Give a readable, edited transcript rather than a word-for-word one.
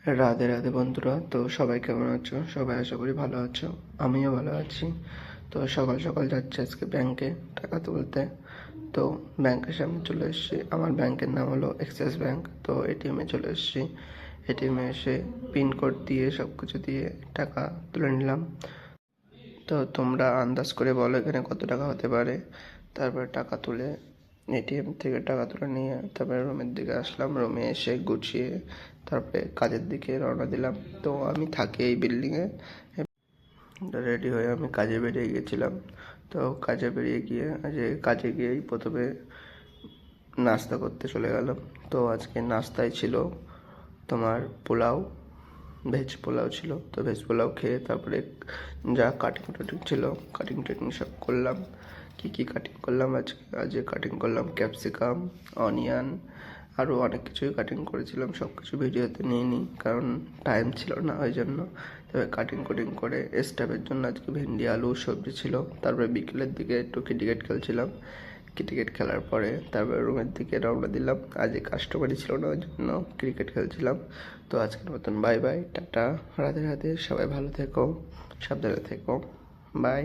রাধে রাধে বন্ধুরা। তো সবাই কেমন আছো? সবাই আশা করি ভালো আছো, আমিও ভালো আছি। তো সকাল সকাল যাচ্ছি আজকে ব্যাংকে টাকা তুলতে। তো ব্যাংকের সামনে চলে এসেছি। আমার ব্যাংকের নাম হলো এক্সিস ব্যাংক। তো এটিএমে চলে এসেছি। এটিএমে এসে পিন কোড দিয়ে সব কিছু দিয়ে টাকা তুলে নিলাম। তো তোমরা আন্দাজ করে বলো এখানে কত টাকা হতে পারে। তারপরে টাকা তুলে এটিএম থেকে টাকা তুলে নিয়ে তারপরে রুমের দিকে আসলাম। রুমে এসে গুছিয়ে তারপরে কাজের দিকে রওনা দিলাম। তো আমি থাকি এই বিল্ডিংয়ে। রেডি হয়ে আমি কাজে বেরিয়ে গেছিলাম। তো কাজে বেরিয়ে গিয়ে কাজে গিয়েই প্রথমে নাস্তা করতে চলে গেলাম। তো আজকে নাস্তায় ছিল তোমার পোলাও, ভেজ পোলাও ছিল। তো ভেজ পোলাও খেয়ে তারপরে যা কাটিং টাটিং ছিল, কাটিং টাটিং সব করলাম। কী কাটিং করলাম আজকে কাটিং করলাম ক্যাপসিকাম, অনিয়ন, আরও অনেক কিছুই কাটিং করেছিলাম। সব কিছু ভিডিওতে নিয়ে নিই, কারণ টাইম ছিল না ওই জন্য। তবে কাটিং কুটিং করে স্টাফের জন্য আজকে ভেন্ডি আলু সবজি ছিল। তারপরে বিকেলের দিকে একটু ক্রিকেট খেলছিলাম। ক্রিকেট খেলার পরে তারপরে রুমের দিকে রওনা দিলাম। আজকে কাস্টমারই ছিল না, ওই জন্য ক্রিকেট খেলছিলাম। তো আজকের মতন bye bye, tata, Radhe Radhe. সবাই ভালো থেকো, সাবধানে থেকো, বাই।